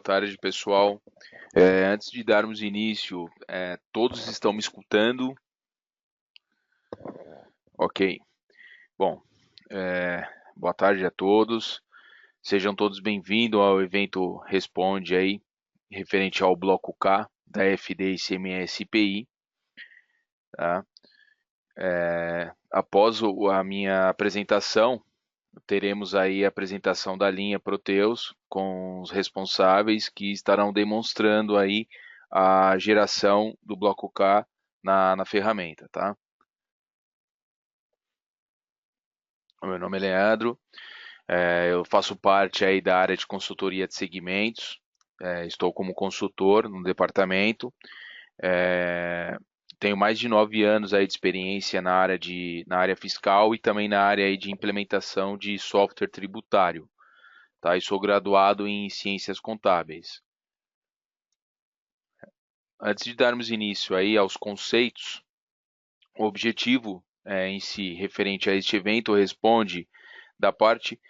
tarde, pessoal. Antes de darmos início, todos estão me escutando? Ok. Bom, boa tarde a todos. Sejam todos bem-vindos ao evento Responde aí, referente ao Bloco K da FD ICMS IPI. Tá? Após a minha apresentação, teremos aí a apresentação da linha Proteus com os responsáveis que estarão demonstrando aí a geração do bloco K na ferramenta, tá? O meu nome é Leandro, eu faço parte aí da área de consultoria de segmentos, estou como consultor no departamento, tenho mais de 9 anos aí de experiência na área fiscal e também na área aí de implementação de software tributário. Tá? E sou graduado em Ciências Contábeis. Antes de darmos início aí aos conceitos, o objetivo em si, referente a este evento, responde da parte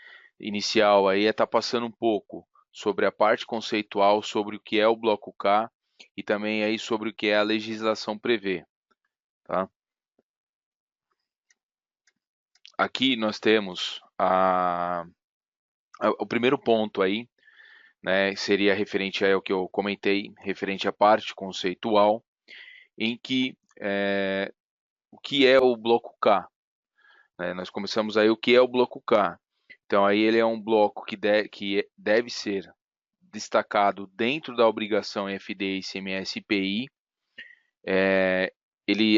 inicial aí, estar passando um pouco sobre a parte conceitual, sobre o que é o Bloco K e também aí sobre o que a legislação prevê. Tá? Aqui nós temos o primeiro ponto aí, né, seria referente ao que eu comentei, referente à parte conceitual, em que o que é o bloco K. Né? Nós começamos aí o que é o bloco K. Então aí ele é um bloco que deve ser destacado dentro da obrigação FD, ICMS e IPI.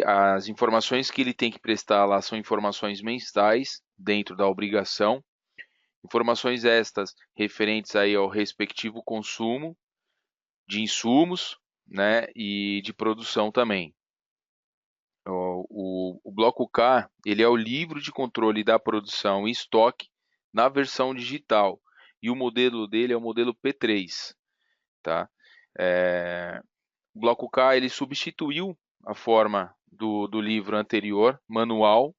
As informações que ele tem que prestar lá são informações mensais dentro da obrigação. Informações estas referentes aí ao respectivo consumo de insumos, né, e de produção também. O bloco K, ele é o livro de controle da produção e estoque na versão digital. E o modelo dele é o modelo P3. Tá? O bloco K, ele substituiu a forma do livro anterior, manual,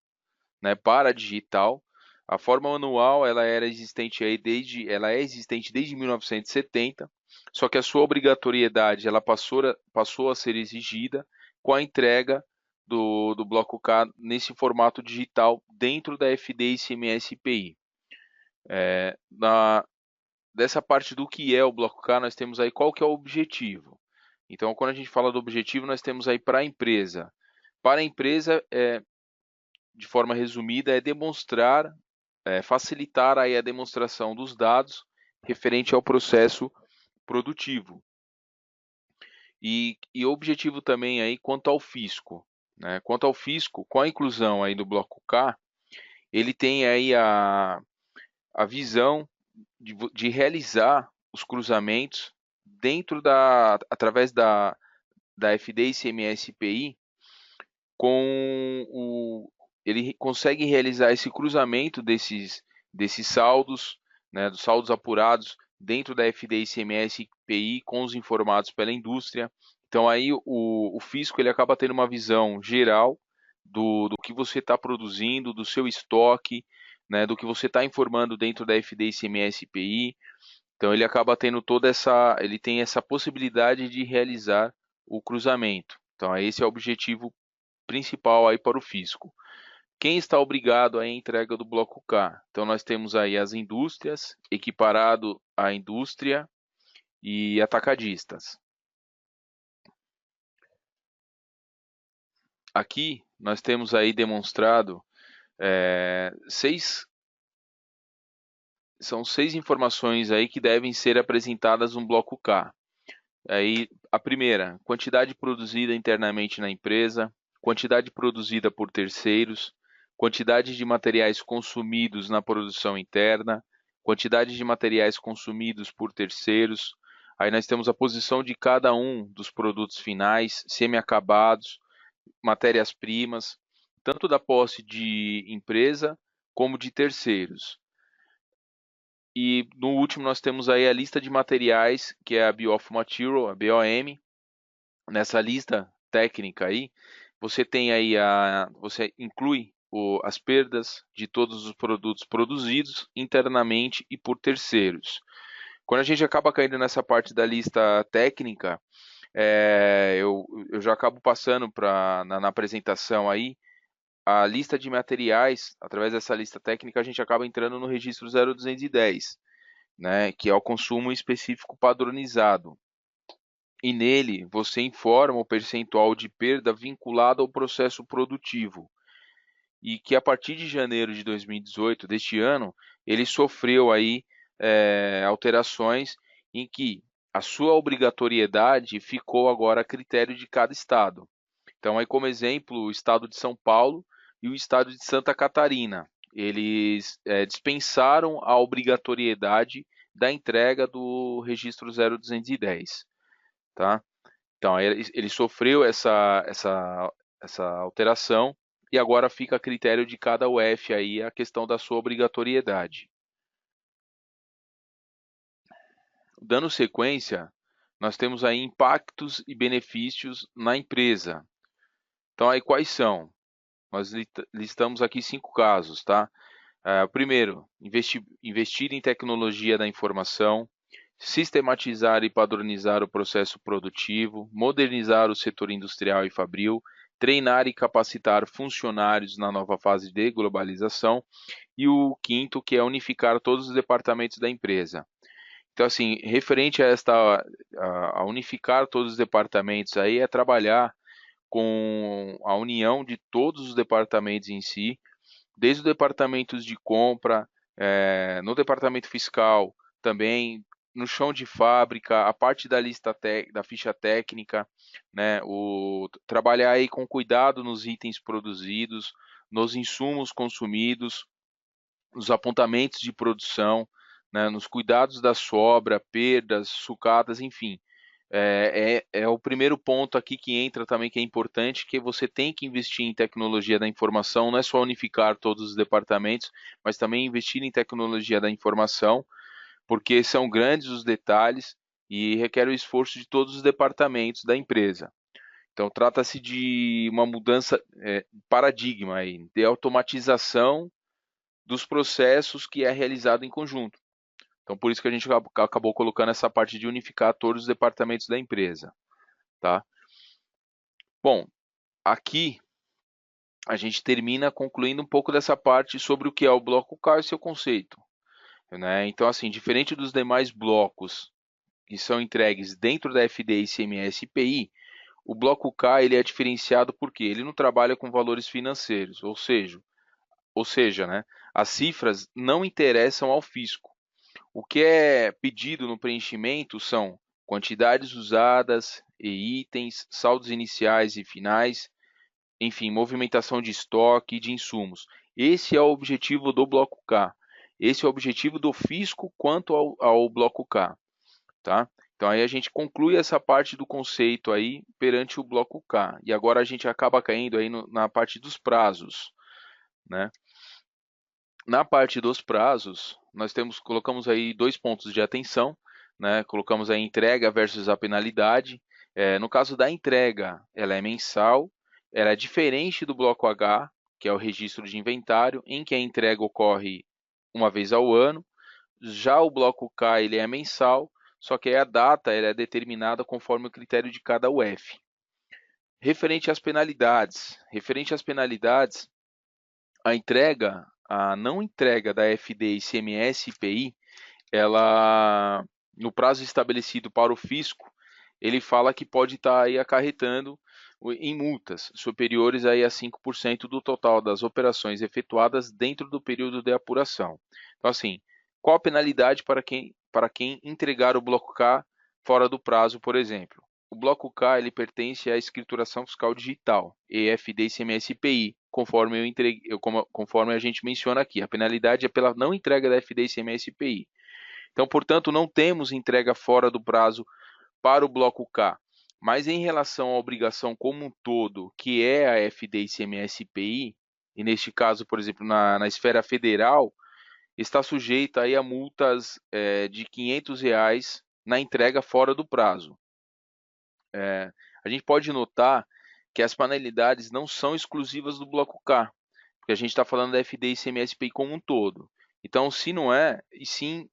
né, para digital. A forma manual ela é existente desde 1970, só que a sua obrigatoriedade ela passou a ser exigida com a entrega do bloco K nesse formato digital dentro da FD ICMS IPI. Dessa parte do que é o bloco K, nós temos aí qual que é o objetivo. Então, quando a gente fala do objetivo, nós temos aí para a empresa. Para a empresa, de forma resumida, é demonstrar, facilitar aí a demonstração dos dados referente ao processo produtivo. E objetivo também aí quanto ao fisco. Né? Quanto ao fisco, com a inclusão aí do bloco K, ele tem aí a visão de realizar os cruzamentos através da FD ICMS IPI, ele consegue realizar esse cruzamento desses saldos, né, dos saldos apurados dentro da FD ICMS IPI com os informados pela indústria. Então aí o fisco ele acaba tendo uma visão geral do que você está produzindo, do seu estoque, né, do que você está informando dentro da FD ICMS IPI. Então ele acaba tendo ele tem essa possibilidade de realizar o cruzamento. Então esse é o objetivo principal aí para o fisco. Quem está obrigado à entrega do bloco K? Então nós temos aí as indústrias, equiparado à indústria e atacadistas. Aqui nós temos aí demonstrado são 6 informações aí que devem ser apresentadas no bloco K. Aí, a primeira, quantidade produzida internamente na empresa, quantidade produzida por terceiros, quantidade de materiais consumidos na produção interna, quantidade de materiais consumidos por terceiros. Aí nós temos a posição de cada um dos produtos finais, semi-acabados, matérias-primas, tanto da posse de empresa como de terceiros. E no último nós temos aí a lista de materiais, que é a Bill of Material, a BOM. Nessa lista técnica aí, você tem aí você inclui as perdas de todos os produtos produzidos internamente e por terceiros. Quando a gente acaba caindo nessa parte da lista técnica, eu já acabo passando na apresentação aí a lista de materiais. Através dessa lista técnica, a gente acaba entrando no registro 0210, né, que é o consumo específico padronizado. E nele você informa o percentual de perda vinculado ao processo produtivo. E que a partir de janeiro de 2018, deste ano, ele sofreu aí alterações em que a sua obrigatoriedade ficou agora a critério de cada estado. Então, aí como exemplo, o estado de São Paulo e o estado de Santa Catarina, eles dispensaram a obrigatoriedade da entrega do registro 0210, tá? Então, aí ele sofreu essa alteração e agora fica a critério de cada UF aí a questão da sua obrigatoriedade. Dando sequência, nós temos aí impactos e benefícios na empresa. Então, aí quais são? Nós listamos aqui 5 casos, tá? Primeiro, investir em tecnologia da informação, sistematizar e padronizar o processo produtivo, modernizar o setor industrial e fabril, treinar e capacitar funcionários na nova fase de globalização, e o quinto, que é unificar todos os departamentos da empresa. Então, assim, referente a unificar todos os departamentos aí, é trabalhar com a união de todos os departamentos em si, desde o departamento de compra, no departamento fiscal também, no chão de fábrica, a parte da da ficha técnica, né, trabalhar aí com cuidado nos itens produzidos, nos insumos consumidos, nos apontamentos de produção, né, nos cuidados da sobra, perdas, sucatas, enfim. É o primeiro ponto aqui que entra também, que é importante, que você tem que investir em tecnologia da informação, não é só unificar todos os departamentos, mas também investir em tecnologia da informação, porque são grandes os detalhes e requer o esforço de todos os departamentos da empresa. Então, trata-se de uma mudança paradigma aí, de automatização dos processos que é realizado em conjunto. Então, por isso que a gente acabou colocando essa parte de unificar todos os departamentos da empresa, tá? Bom, aqui a gente termina concluindo um pouco dessa parte sobre o que é o bloco K e seu conceito, né? Então, assim, diferente dos demais blocos que são entregues dentro da FD, ICMS e IPI, o bloco K ele é diferenciado porque ele não trabalha com valores financeiros, ou seja, né, as cifras não interessam ao fisco. O que é pedido no preenchimento são quantidades usadas e itens, saldos iniciais e finais, enfim, movimentação de estoque e de insumos. Esse é o objetivo do bloco K. Esse é o objetivo do fisco quanto ao bloco K, tá? Então aí a gente conclui essa parte do conceito aí perante o bloco K. E agora a gente acaba caindo aí na parte dos prazos, né? Na parte dos prazos, colocamos aí 2 pontos de atenção, né? Colocamos a entrega versus a penalidade. No caso da entrega, ela é mensal, ela é diferente do bloco H, que é o registro de inventário, em que a entrega ocorre uma vez ao ano. Já o bloco K, ele é mensal, só que a data ela é determinada conforme o critério de cada UF. Referente às penalidades, a não entrega da FD, ICMS e IPI, ela, no prazo estabelecido para o fisco, ele fala que pode estar aí acarretando em multas superiores aí a 5% do total das operações efetuadas dentro do período de apuração. Então, assim, qual a penalidade para quem entregar o bloco K fora do prazo, por exemplo? O bloco K ele pertence à escrituração fiscal digital, EFD, ICMS e IPI, conforme a gente menciona aqui. A penalidade é pela não entrega da FD, ICMS e IPI. Então, portanto, não temos entrega fora do prazo para o bloco K. Mas em relação à obrigação como um todo, que é a FD, ICMS e IPI, e neste caso, por exemplo, na esfera federal, está sujeita aí a multas de R$ 500 na entrega fora do prazo. A gente pode notar que as penalidades não são exclusivas do bloco K, porque a gente está falando da FD, ICMS e IPI como um todo. Então, se não é, e sim,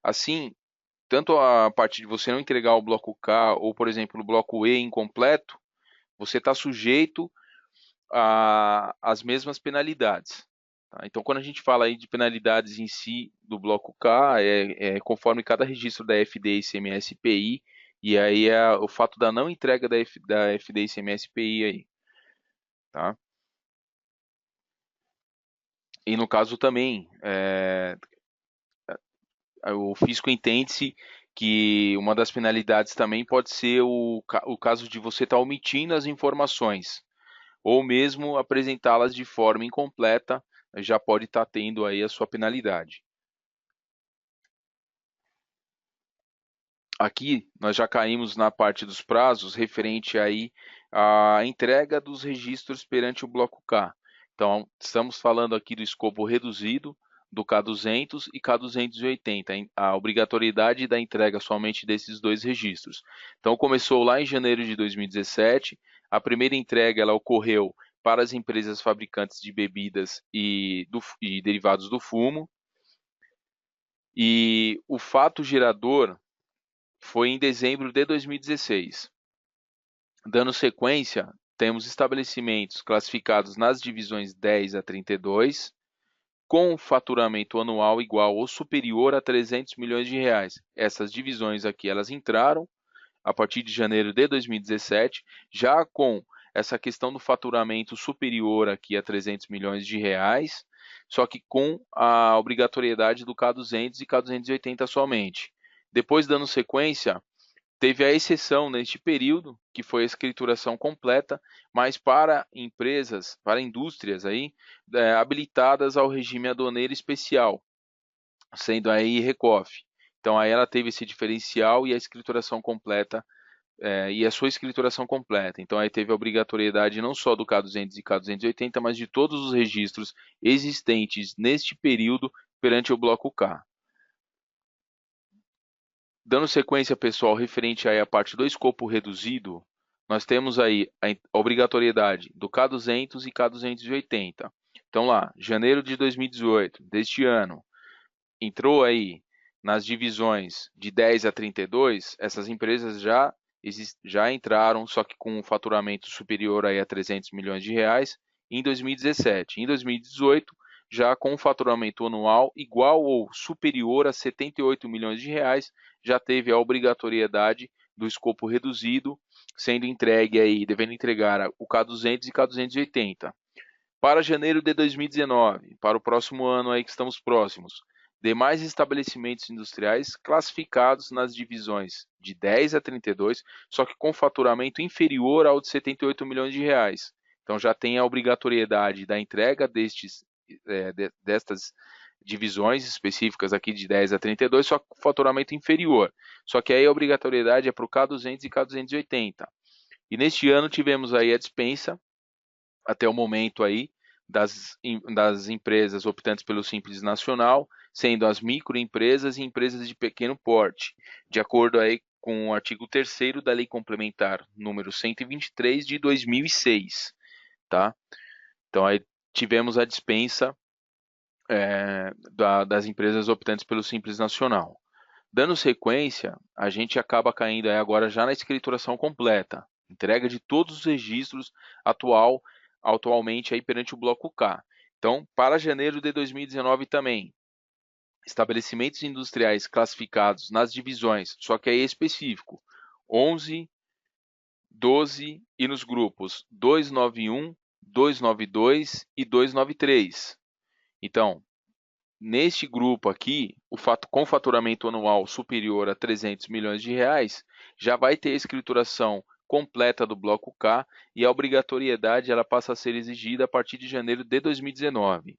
assim, tanto a parte de você não entregar o bloco K ou, por exemplo, o bloco E incompleto, você está sujeito às mesmas penalidades. Tá? Então, quando a gente fala aí de penalidades em si do bloco K, é conforme cada registro da FD, ICMS e PI, e aí é o fato da não entrega da FD, ICMS e PI aí. Tá? E no caso também, o fisco entende-se que uma das penalidades também pode ser o caso de você estar omitindo as informações, ou mesmo apresentá-las de forma incompleta, já pode estar tendo aí a sua penalidade. Aqui nós já caímos na parte dos prazos referente aí à entrega dos registros perante o bloco K. Então, estamos falando aqui do escopo reduzido, do K200 e K280, a obrigatoriedade da entrega somente desses dois registros. Então, começou lá em janeiro de 2017, a primeira entrega ela ocorreu para as empresas fabricantes de bebidas e derivados do fumo, e o fato gerador foi em dezembro de 2016. Dando sequência, temos estabelecimentos classificados nas divisões 10 a 32, com faturamento anual igual ou superior a 300 milhões de reais. Essas divisões aqui, elas entraram a partir de janeiro de 2017, já com essa questão do faturamento superior aqui a 300 milhões de reais, só que com a obrigatoriedade do K200 e K280 somente. Depois, dando sequência, teve a exceção neste período, que foi a escrituração completa, mas para empresas, para indústrias aí, habilitadas ao regime aduaneiro especial, sendo aí Recof. Então aí ela teve esse diferencial e a escrituração completa, e a sua escrituração completa. Então aí teve a obrigatoriedade não só do K200 e K280, mas de todos os registros existentes neste período perante o bloco K. Dando sequência, pessoal, referente aí à parte do escopo reduzido, nós temos aí a obrigatoriedade do K200 e K280. Então lá, janeiro de 2018, deste ano, entrou aí nas divisões de 10 a 32, essas empresas já entraram, só que com um faturamento superior aí a 300 milhões de reais em 2017. Em 2018, já com um faturamento anual igual ou superior a 78 milhões de reais, já teve a obrigatoriedade do escopo reduzido, sendo entregue aí, devendo entregar o K200 e K280. Para janeiro de 2019, para o próximo ano aí que estamos próximos, demais estabelecimentos industriais classificados nas divisões de 10 a 32, só que com faturamento inferior ao de 78 milhões de reais. Então já tem a obrigatoriedade da entrega destas divisões específicas aqui de 10 a 32, só com faturamento inferior. Só que aí a obrigatoriedade é para o K200 e K280. E neste ano tivemos aí a dispensa, até o momento aí, das empresas optantes pelo Simples Nacional, sendo as microempresas e empresas de pequeno porte, de acordo aí com o artigo 3º da Lei Complementar número 123 de 2006, tá? Então aí tivemos a dispensa das empresas optantes pelo Simples Nacional. Dando sequência, a gente acaba caindo aí agora já na escrituração completa, entrega de todos os registros atualmente aí perante o bloco K. Então, para janeiro de 2019 também, estabelecimentos industriais classificados nas divisões, só que aí é específico, 11, 12 e nos grupos 291, 292 e 293. Então, neste grupo aqui, com faturamento anual superior a 300 milhões de reais, já vai ter a escrituração completa do bloco K e a obrigatoriedade ela passa a ser exigida a partir de janeiro de 2019.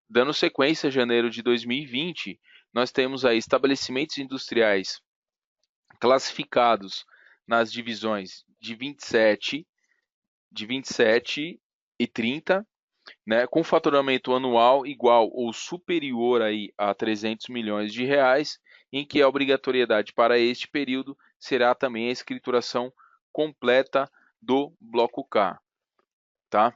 Dando sequência a janeiro de 2020, nós temos aí estabelecimentos industriais classificados nas divisões de 27 e 30, né, com faturamento anual igual ou superior aí a 300 milhões de reais, em que a obrigatoriedade para este período será também a escrituração completa do bloco K, tá?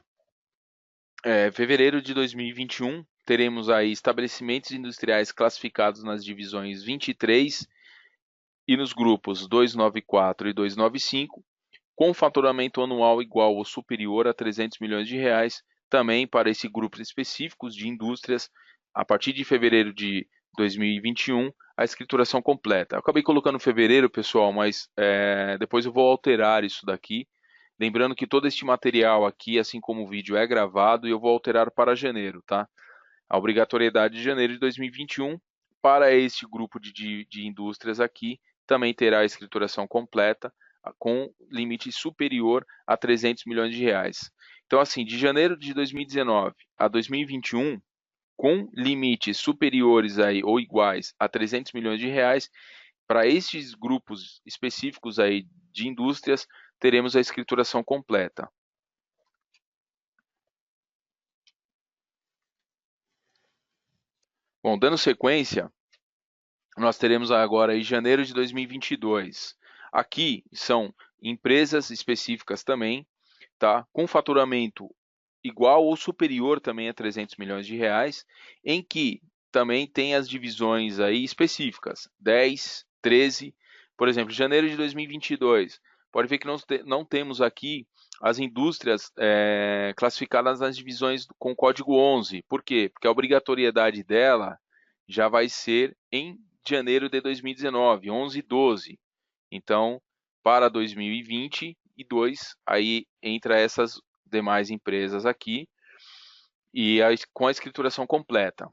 Fevereiro de 2021, teremos aí estabelecimentos industriais classificados nas divisões 23 E nos grupos 294 e 295, com faturamento anual igual ou superior a 300 milhões de reais, também para esse grupo específicos de indústrias, a partir de fevereiro de 2021, a escrituração completa. Eu acabei colocando fevereiro, pessoal, mas depois eu vou alterar isso daqui. Lembrando que todo este material aqui, assim como o vídeo, é gravado e eu vou alterar para janeiro, tá? A obrigatoriedade de janeiro de 2021 para este grupo de indústrias aqui também terá a escrituração completa com limite superior a 300 milhões de reais. Então, assim, de janeiro de 2019 a 2021, com limites superiores aí ou iguais a 300 milhões de reais, para estes grupos específicos aí de indústrias, teremos a escrituração completa. Bom, dando sequência, nós teremos agora em janeiro de 2022. Aqui são empresas específicas também, tá? Com faturamento igual ou superior também a 300 milhões de reais, em que também tem as divisões aí específicas, 10, 13, por exemplo, janeiro de 2022. Pode ver que não temos aqui as indústrias classificadas nas divisões com código 11. Por quê? Porque a obrigatoriedade dela já vai ser em janeiro de 2019, 11 e 12. Então, para 2022, aí entra essas demais empresas aqui e com a escrituração completa.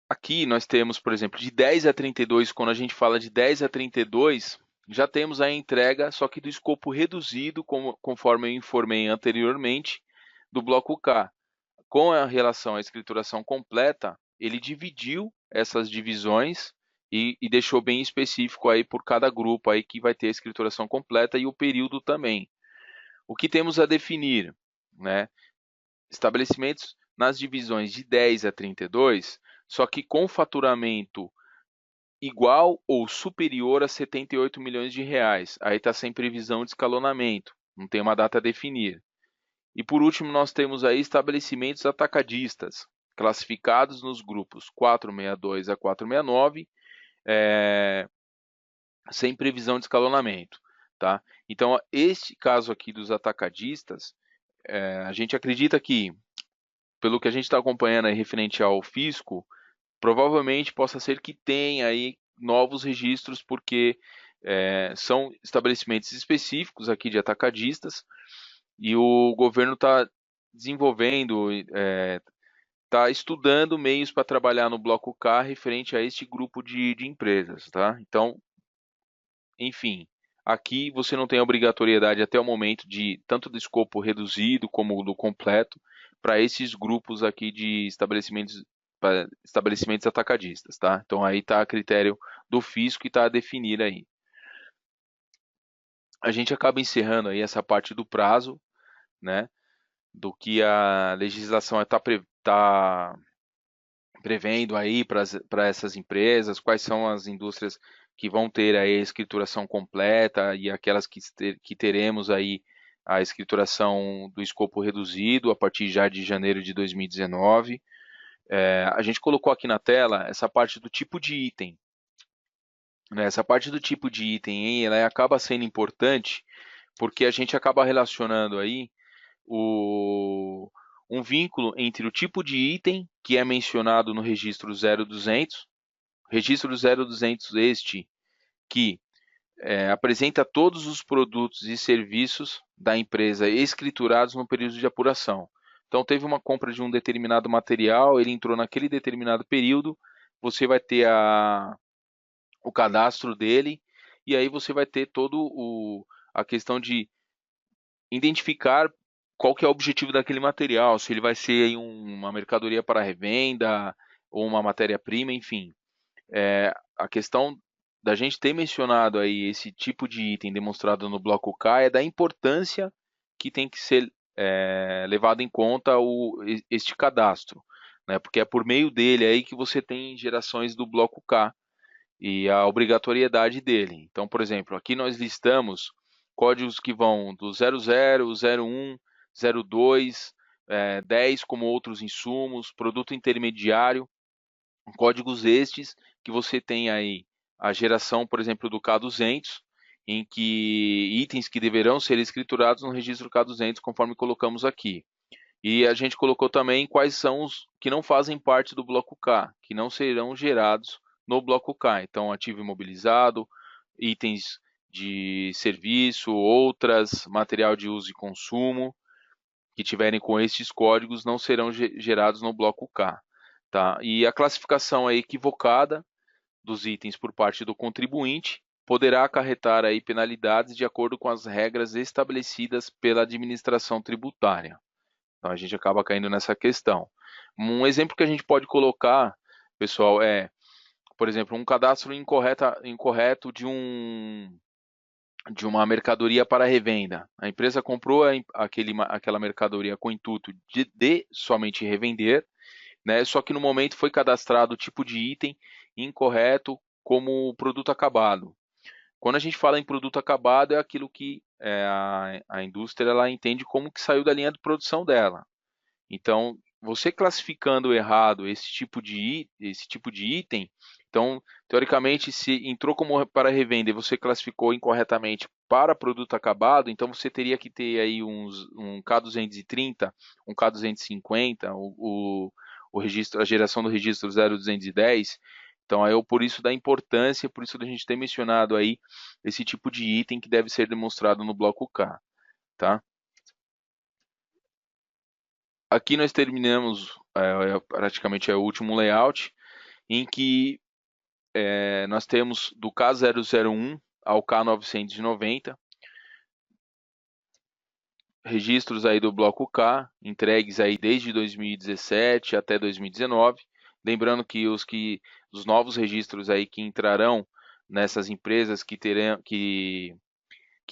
Aqui nós temos, por exemplo, de 10 a 32, quando a gente fala de 10 a 32, já temos a entrega, só que do escopo reduzido, conforme eu informei anteriormente, do bloco K. Com a relação à escrituração completa, ele dividiu essas divisões e deixou bem específico aí por cada grupo aí que vai ter a escrituração completa e o período também. O que temos a definir, né? Estabelecimentos nas divisões de 10 a 32, só que com faturamento igual ou superior a 78 milhões de reais. Aí está sem previsão de escalonamento, não tem uma data a definir. E por último, nós temos aí estabelecimentos atacadistas, classificados nos grupos 462 a 469, sem previsão de escalonamento. Tá? Então, este caso aqui dos atacadistas, a gente acredita que, pelo que a gente está acompanhando aí referente ao fisco, provavelmente possa ser que tenha aí novos registros, porque são estabelecimentos específicos aqui de atacadistas, e o governo está desenvolvendo, está estudando meios para trabalhar no bloco K referente a este grupo de empresas, tá? Então, enfim, aqui você não tem obrigatoriedade até o momento de tanto do escopo reduzido como do completo para esses grupos aqui de estabelecimentos atacadistas, tá? Então aí está a critério do fisco e está a definir aí. A gente acaba encerrando aí essa parte do prazo, né? Do que a legislação está prevendo aí para essas empresas, quais são as indústrias que vão ter aí a escrituração completa e aquelas que teremos aí a escrituração do escopo reduzido a partir já de janeiro de 2019. A gente colocou aqui na tela essa parte do tipo de item. Né? Essa parte do tipo de item, ela acaba sendo importante porque a gente acaba relacionando aí um vínculo entre o tipo de item que é mencionado no registro 0200, registro 0200 este que apresenta todos os produtos e serviços da empresa escriturados no período de apuração. Então, teve uma compra de um determinado material, ele entrou naquele determinado período, você vai ter o cadastro dele, e aí você vai ter a questão de identificar qual que é o objetivo daquele material, se ele vai ser uma mercadoria para revenda ou uma matéria-prima, enfim. A questão da gente ter mencionado aí esse tipo de item demonstrado no bloco K é da importância que tem que ser levado em conta este cadastro, né? Porque é por meio dele aí que você tem gerações do bloco K e a obrigatoriedade dele. Então, por exemplo, aqui nós listamos códigos que vão do 00, 01, 02, 10 como outros insumos, produto intermediário. Códigos estes que você tem aí a geração, por exemplo, do K200, em que itens que deverão ser escriturados no registro K200, conforme colocamos aqui. E a gente colocou também quais são os que não fazem parte do bloco K, que não serão gerados no bloco K. Então, ativo imobilizado, itens de serviço, outras, material de uso e consumo, que tiverem com estes códigos não serão gerados no bloco K. Tá? E a classificação é equivocada dos itens por parte do contribuinte poderá acarretar aí penalidades de acordo com as regras estabelecidas pela administração tributária. Então a gente acaba caindo nessa questão. Um exemplo que a gente pode colocar, pessoal, é, por exemplo, um cadastro incorreto de uma mercadoria para revenda. A empresa comprou aquela mercadoria com o intuito de somente revender, né? Só que no momento foi cadastrado o tipo de item incorreto como produto acabado. Quando a gente fala em produto acabado, é aquilo que a indústria ela entende como que saiu da linha de produção dela. Então, você classificando errado esse tipo de item, então, teoricamente, se entrou como para revenda e você classificou incorretamente para produto acabado, então você teria que ter aí um K230, um K250, o registro, a geração do registro 0210. Então, aí, por isso da importância, por isso da gente ter mencionado aí esse tipo de item que deve ser demonstrado no bloco K, tá? Aqui nós terminamos praticamente o último layout, em que nós temos do K001 ao K990, registros aí do bloco K, entregues aí desde 2017 até 2019. Lembrando que os novos registros aí que entrarão nessas empresas que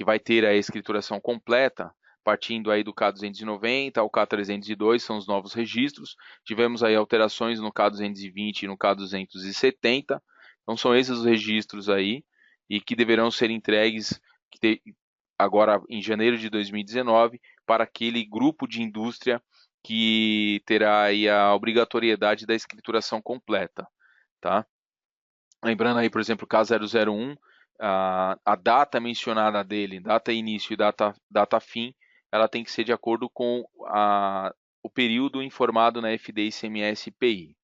vai ter a escrituração completa, partindo aí do K290 ao K302, são os novos registros. Tivemos aí alterações no K220 e no K270. Então são esses os registros aí e que deverão ser entregues agora em janeiro de 2019 para aquele grupo de indústria que terá aí a obrigatoriedade da escrituração completa, tá? Lembrando aí, por exemplo, o K001, a data mencionada dele, data início e data fim, ela tem que ser de acordo com o período informado na FD ICMS PI.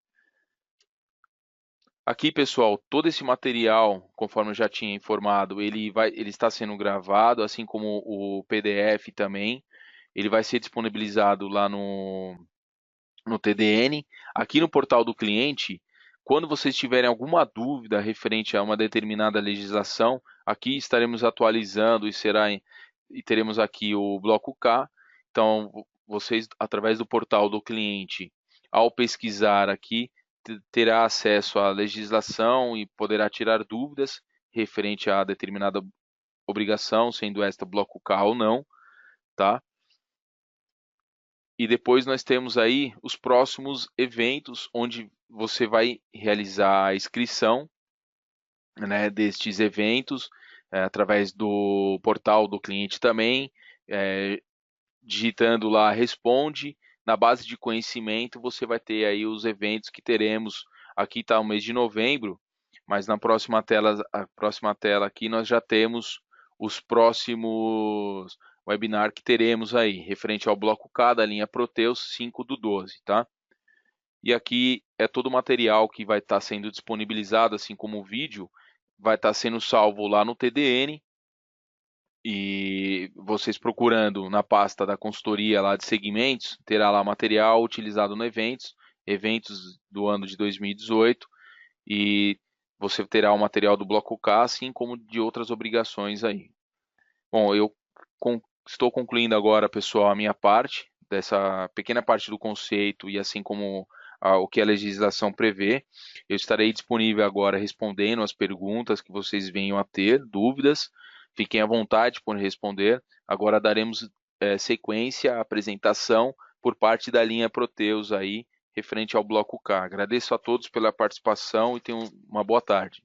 Aqui, pessoal, todo esse material, conforme eu já tinha informado, ele está sendo gravado, assim como o PDF também. Ele vai ser disponibilizado lá no TDN. Aqui no portal do cliente, quando vocês tiverem alguma dúvida referente a uma determinada legislação, aqui estaremos atualizando e teremos aqui o bloco K. Então, vocês, através do portal do cliente, ao pesquisar aqui, terá acesso à legislação e poderá tirar dúvidas referente a determinada obrigação, sendo esta bloco K ou não, tá? E depois nós temos aí os próximos eventos onde você vai realizar a inscrição, né, destes eventos através do portal do cliente também, digitando lá responde. Na base de conhecimento você vai ter aí os eventos que teremos. Aqui está o mês de novembro, mas na próxima tela, a próxima tela aqui nós já temos os próximos webinar que teremos aí, referente ao bloco K da linha Proteus 5/12, tá? E aqui é todo o material que vai estar sendo disponibilizado, assim como o vídeo, vai estar sendo salvo lá no TDN, e vocês procurando na pasta da consultoria lá de segmentos, terá lá material utilizado no eventos do ano de 2018, e você terá o material do bloco K, assim como de outras obrigações aí. Bom, eu estou concluindo agora, pessoal, a minha parte, dessa pequena parte do conceito e assim como o que a legislação prevê. Eu estarei disponível agora respondendo as perguntas que vocês venham a ter, dúvidas. Fiquem à vontade por responder. Agora daremos sequência à apresentação por parte da linha Proteus aí, referente ao bloco K. Agradeço a todos pela participação e tenham uma boa tarde.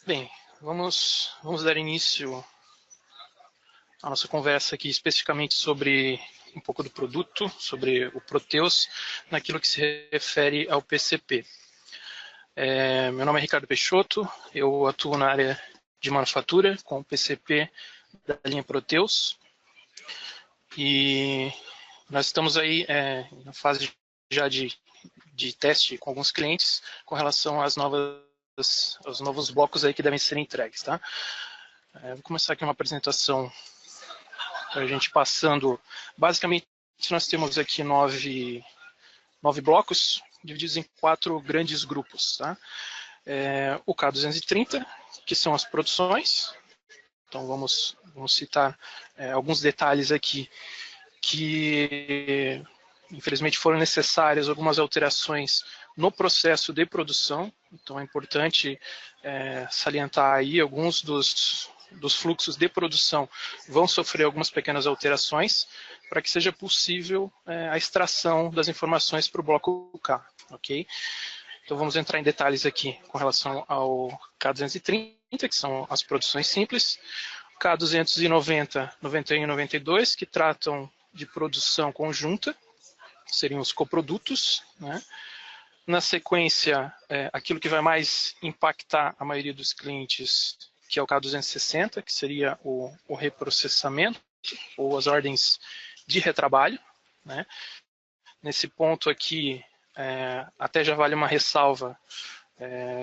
Bem, vamos dar início à nossa conversa aqui especificamente sobre um pouco do produto, sobre o Proteus, naquilo que se refere ao PCP. Meu nome é Ricardo Peixoto, eu atuo na área de manufatura com o PCP da linha Proteus. E nós estamos aí na fase já de teste com alguns clientes com relação aos novos blocos aí que devem ser entregues, tá? Vou começar aqui uma apresentação para a gente passando. Basicamente, nós temos aqui nove blocos divididos em 4 grandes grupos, tá? O K230, que são as produções. Então vamos citar alguns detalhes aqui que infelizmente foram necessárias algumas alterações no processo de produção. Então é importante salientar aí alguns dos fluxos de produção vão sofrer algumas pequenas alterações para que seja possível a extração das informações para o bloco K, ok? Então vamos entrar em detalhes aqui com relação ao K230, que são as produções simples, K290, 91 e 92, que tratam de produção conjunta, seriam os coprodutos, né? Na sequência, aquilo que vai mais impactar a maioria dos clientes, que é o K260, que seria o reprocessamento, ou as ordens de retrabalho, né? Nesse ponto aqui, até já vale uma ressalva,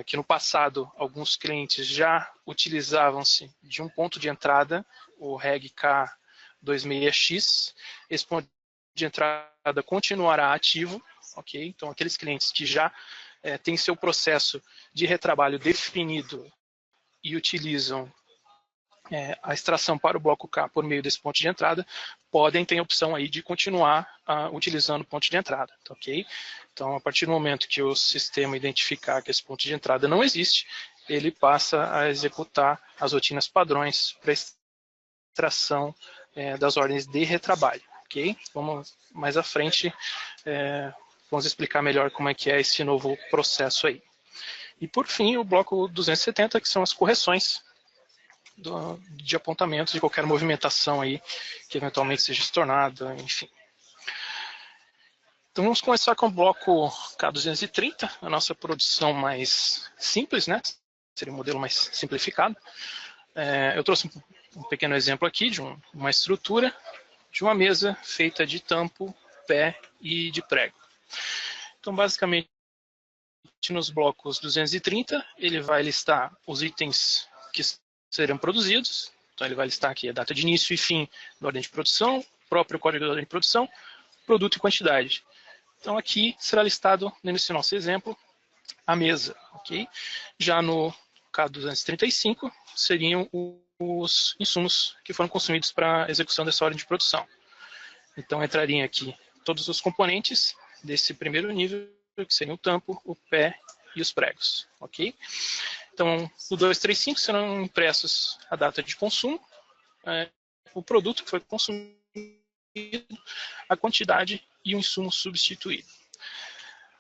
que no passado alguns clientes já utilizavam-se de um ponto de entrada, o REG K26X. Esse ponto de entrada continuará ativo, ok? Então aqueles clientes que já têm seu processo de retrabalho definido e utilizam a extração para o bloco K por meio desse ponto de entrada, podem ter a opção aí de continuar utilizando o ponto de entrada, ok? Então, a partir do momento que o sistema identificar que esse ponto de entrada não existe, ele passa a executar as rotinas padrões para extração das ordens de retrabalho, ok? Vamos mais à frente, vamos explicar melhor como é que é esse novo processo aí. E por fim, o bloco 270, que são as correções de apontamentos de qualquer movimentação aí que eventualmente seja estornada, enfim. Então vamos começar com o bloco K230, a nossa produção mais simples, né? Seria um modelo mais simplificado. Eu trouxe um pequeno exemplo aqui de uma estrutura de uma mesa feita de tampo, pé e de prego. Então basicamente nos blocos 230 ele vai listar os itens que serão produzidos. Então ele vai listar aqui a data de início e fim da ordem de produção, próprio código da ordem de produção, produto e quantidade. Então aqui será listado, nesse nosso exemplo, a mesa, ok? Já no K235 seriam os insumos que foram consumidos para a execução dessa ordem de produção. Então entrariam aqui todos os componentes desse primeiro nível, que seriam o tampo, o pé e os pregos, ok? Então, no 235 serão impressos a data de consumo, o produto que foi consumido, a quantidade e o insumo substituído.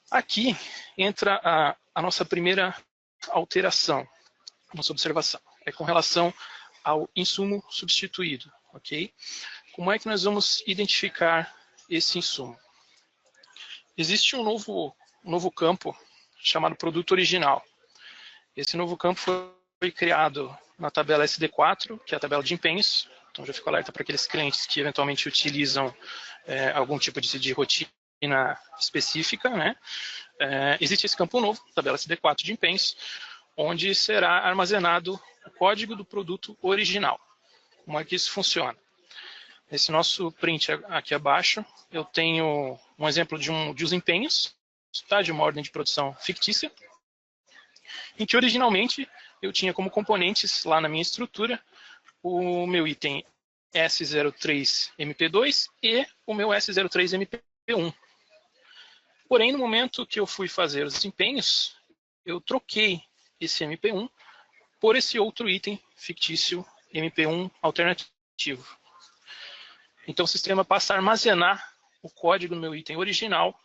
Aqui entra a nossa primeira alteração, nossa observação, é com relação ao insumo substituído, ok? Como é que nós vamos identificar esse insumo? Existe um novo campo chamado produto original. Esse novo campo foi criado na tabela SD4, que é a tabela de empenhos. Então já fico alerta para aqueles clientes que eventualmente utilizam algum tipo de rotina específica, né? Existe esse campo novo, tabela SD4 de empenhos, onde será armazenado o código do produto original. Como é que isso funciona? Nesse nosso print aqui abaixo, eu tenho um exemplo de uns empenhos, tá? De uma ordem de produção fictícia, em que originalmente eu tinha como componentes lá na minha estrutura o meu item S03MP2 e o meu S03MP1. Porém, no momento que eu fui fazer os desempenhos, eu troquei esse MP1 por esse outro item fictício MP1 alternativo. Então o sistema passa a armazenar o código do meu item original,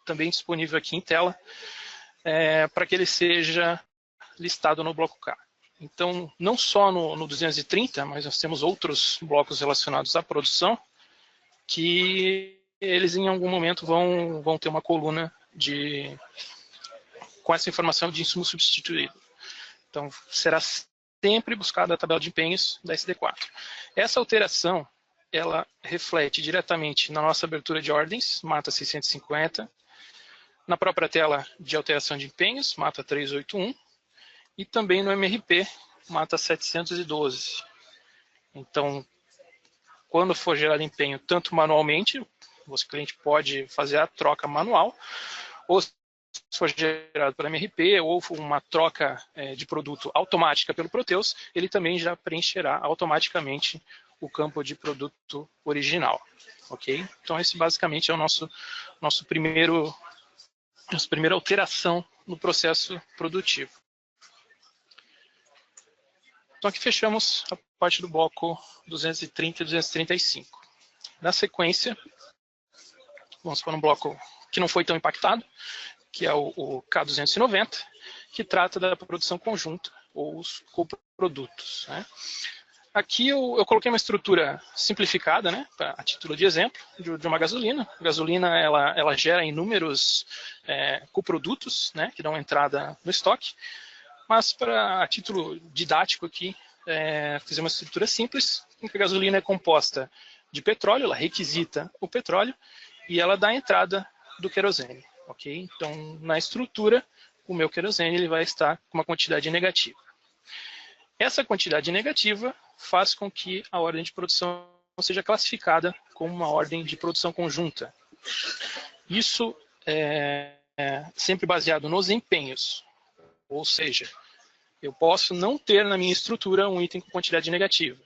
também disponível aqui em tela, para que ele seja listado no bloco K. Então, não só no 230, mas nós temos outros blocos relacionados à produção, que eles em algum momento vão ter uma coluna com essa informação de insumo substituído. Então, será sempre buscada a tabela de empenhos da SD4. Essa alteração, ela reflete diretamente na nossa abertura de ordens, mata 650, na própria tela de alteração de empenhos, mata 381, e também no MRP, mata 712. Então, quando for gerado empenho, tanto manualmente, o cliente pode fazer a troca manual, ou se for gerado pelo MRP, ou uma troca de produto automática pelo Proteus, ele também já preencherá automaticamente o campo de produto original. Ok? Então, esse basicamente é o nossa primeira alteração no processo produtivo. Então, aqui fechamos a parte do bloco 230 e 235. Na sequência, vamos para um bloco que não foi tão impactado, que é o K290, que trata da produção conjunta, ou os coprodutos. Né? Aqui eu coloquei uma estrutura simplificada, né, a título de exemplo, de uma gasolina. A gasolina ela gera inúmeros coprodutos, né, que dão entrada no estoque. Mas, a título didático aqui, fiz uma estrutura simples, em que a gasolina é composta de petróleo, ela requisita o petróleo, e ela dá entrada do querosene. Okay? Então, na estrutura, o meu querosene ele vai estar com uma quantidade negativa. Essa quantidade negativa faz com que a ordem de produção seja classificada como uma ordem de produção conjunta. Isso é sempre baseado nos empenhos, ou seja, eu posso não ter na minha estrutura um item com quantidade negativa,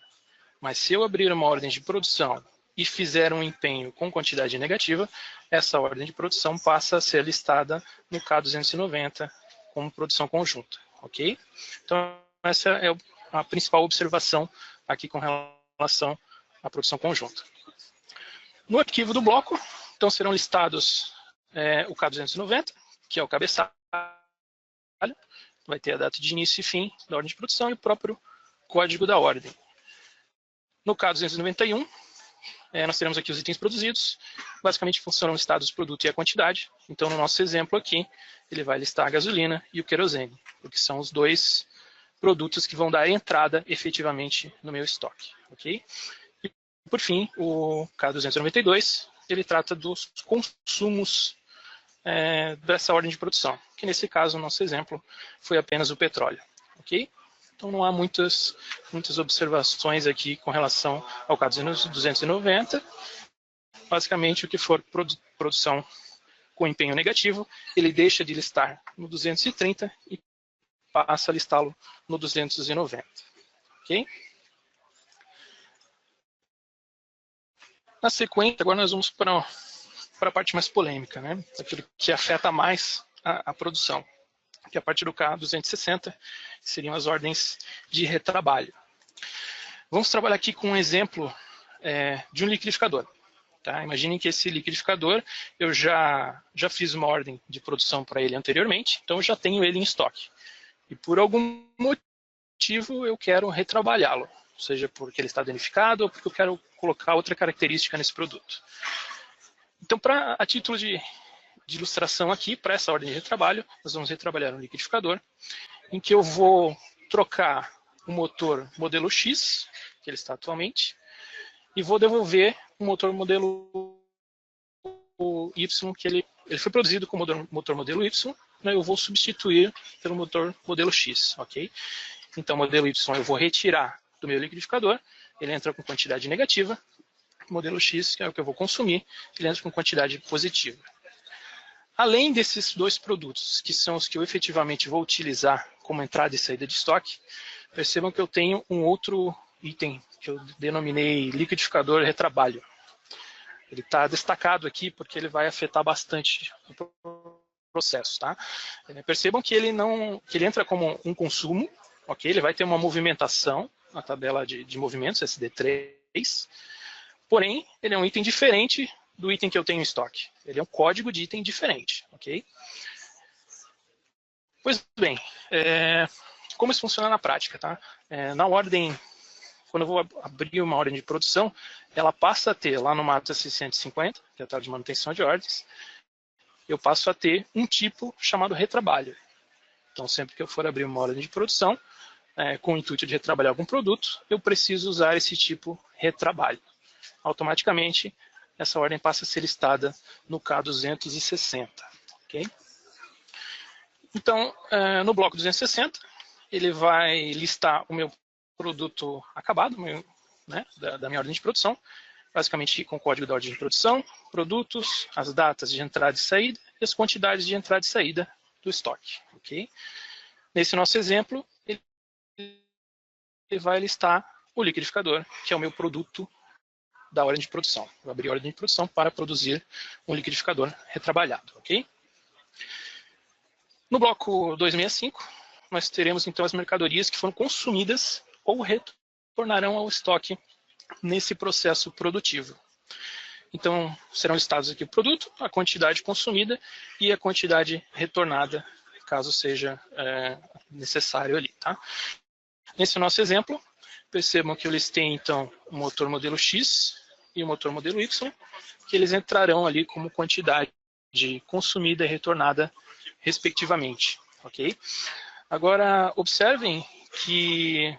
mas se eu abrir uma ordem de produção e fizer um empenho com quantidade negativa, essa ordem de produção passa a ser listada no K290 como produção conjunta. Ok? Então, essa é a principal observação aqui com relação à produção conjunta. No arquivo do bloco, então serão listados o K290, que é o cabeçalho, vai ter a data de início e fim da ordem de produção e o próprio código da ordem. No K291, nós teremos aqui os itens produzidos, basicamente funcionam listados o produto e a quantidade. Então, no nosso exemplo aqui, ele vai listar a gasolina e o querosene, porque são os dois produtos que vão dar entrada efetivamente no meu estoque. Okay? E, por fim, o K292, ele trata dos consumos dessa ordem de produção, que nesse caso, o nosso exemplo, foi apenas o petróleo. Ok? Então não há muitas observações aqui com relação ao K290. Basicamente, o que for produção com empenho negativo, ele deixa de listar no 230 e passa a listá-lo no 290. Ok? Na sequência, agora nós vamos para a parte mais polêmica, né? Aquilo que afeta mais a produção, que é a parte do K260, que seriam as ordens de retrabalho. Vamos trabalhar aqui com um exemplo de um liquidificador. Tá? Imaginem que esse liquidificador, eu já fiz uma ordem de produção para ele anteriormente, então eu já tenho ele em estoque. E por algum motivo eu quero retrabalhá-lo, seja porque ele está danificado ou porque eu quero colocar outra característica nesse produto. Então, a título de ilustração aqui, para essa ordem de retrabalho, nós vamos retrabalhar um liquidificador, em que eu vou trocar o motor modelo X, que ele está atualmente, e vou devolver o motor modelo Y, que ele foi produzido com o motor modelo Y, né, eu vou substituir pelo motor modelo X. Okay? Então, o modelo Y eu vou retirar do meu liquidificador, ele entra com quantidade negativa, o modelo X, que é o que eu vou consumir, ele entra com quantidade positiva. Além desses dois produtos, que são os que eu efetivamente vou utilizar como entrada e saída de estoque, percebam que eu tenho um outro item que eu denominei liquidificador retrabalho. Ele está destacado aqui porque ele vai afetar bastante o processo. Tá? Percebam que ele entra como um consumo, okay? Ele vai ter uma movimentação na tabela de movimentos, SD3, porém, ele é um item diferente do item que eu tenho em estoque. Ele é um código de item diferente. Okay? Pois bem, como isso funciona na prática? Tá? Na ordem, quando eu vou abrir uma ordem de produção, ela passa a ter, lá no Mata 650, que é a tabela de manutenção de ordens, eu passo a ter um tipo chamado retrabalho. Então, sempre que eu for abrir uma ordem de produção, com o intuito de retrabalhar algum produto, eu preciso usar esse tipo retrabalho. Automaticamente, essa ordem passa a ser listada no K260. Okay? Então, no bloco 260, ele vai listar o meu produto acabado, né, da minha ordem de produção, basicamente com o código da ordem de produção, produtos, as datas de entrada e saída e as quantidades de entrada e saída do estoque. Okay? Nesse nosso exemplo, ele vai listar o liquidificador, que é o meu produto da ordem de produção. Vou abrir a ordem de produção para produzir um liquidificador retrabalhado. Okay? No bloco 265, nós teremos então as mercadorias que foram consumidas ou retornarão ao estoque nesse processo produtivo. Então, serão listados aqui o produto, a quantidade consumida e a quantidade retornada, caso seja necessário ali. Tá? Nesse nosso exemplo, percebam que eu listei então o motor modelo X e o motor modelo Y, que eles entrarão ali como quantidade consumida e retornada, respectivamente. Okay? Agora, observem que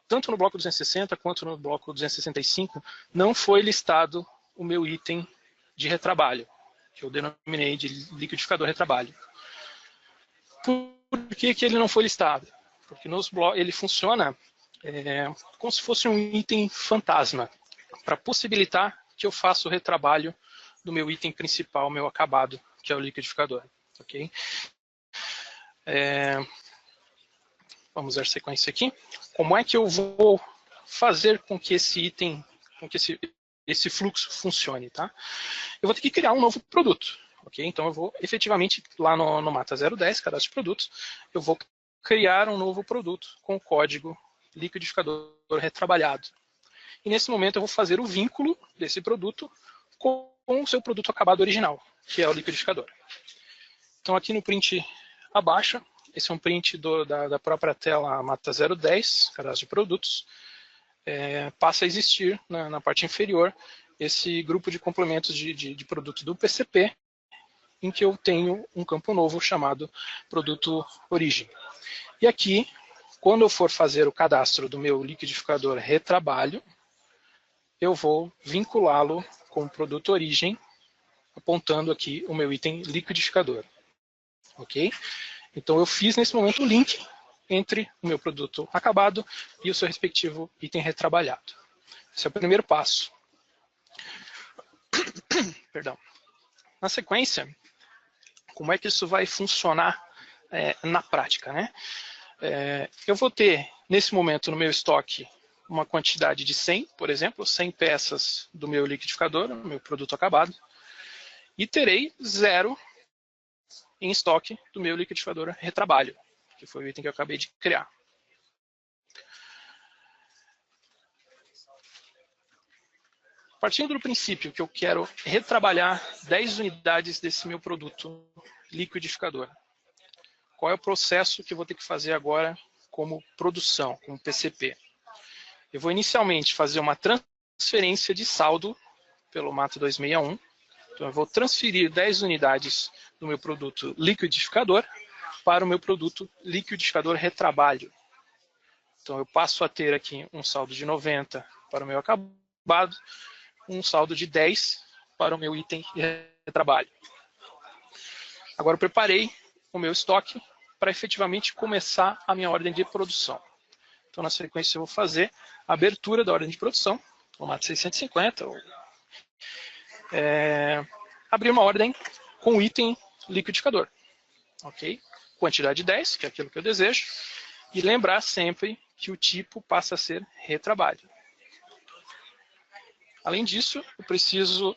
tanto no bloco 260 quanto no bloco 265 não foi listado o meu item de retrabalho, que eu denominei de liquidificador retrabalho. Por que ele não foi listado? Porque ele funciona como se fosse um item fantasma, para possibilitar que eu faça o retrabalho do meu item principal, meu acabado, que é o liquidificador. Okay? Vamos ver a sequência aqui. Como é que eu vou fazer com que esse item, com que esse fluxo funcione? Tá? Eu vou ter que criar um novo produto. Okay? Então eu vou efetivamente, lá no Mata 010, cadastro de produtos, eu vou criar um novo produto com o código liquidificador retrabalhado. E nesse momento eu vou fazer o vínculo desse produto com o seu produto acabado original, que é o liquidificador. Então aqui no print abaixo, esse é um print da própria tela Mata 010, cadastro de produtos, passa a existir na parte inferior esse grupo de complementos de produto do PCP, em que eu tenho um campo novo chamado produto origem. E aqui, quando eu for fazer o cadastro do meu liquidificador retrabalho, eu vou vinculá-lo com o produto origem, apontando aqui o meu item liquidificador. Ok? Então eu fiz nesse momento o link entre o meu produto acabado e o seu respectivo item retrabalhado. Esse é o primeiro passo. Perdão. Na sequência, como é que isso vai funcionar na prática, né? Eu vou ter, nesse momento, no meu estoque, uma quantidade de 100, por exemplo, 100 peças do meu liquidificador, do meu produto acabado, e terei 0 em estoque do meu liquidificador retrabalho, que foi o item que eu acabei de criar. Partindo do princípio que eu quero retrabalhar 10 unidades desse meu produto liquidificador, qual é o processo que eu vou ter que fazer agora como produção, como PCP? Eu vou inicialmente fazer uma transferência de saldo pelo Mata 261. Então eu vou transferir 10 unidades do meu produto liquidificador para o meu produto liquidificador retrabalho. Então eu passo a ter aqui um saldo de 90 para o meu acabado, um saldo de 10 para o meu item de retrabalho. Agora eu preparei o meu estoque para efetivamente começar a minha ordem de produção. Então, na sequência, eu vou fazer a abertura da ordem de produção, o Mata 650, abrir uma ordem com o item liquidificador. Okay? Quantidade 10, que é aquilo que eu desejo, e lembrar sempre que o tipo passa a ser retrabalho. Além disso, eu preciso,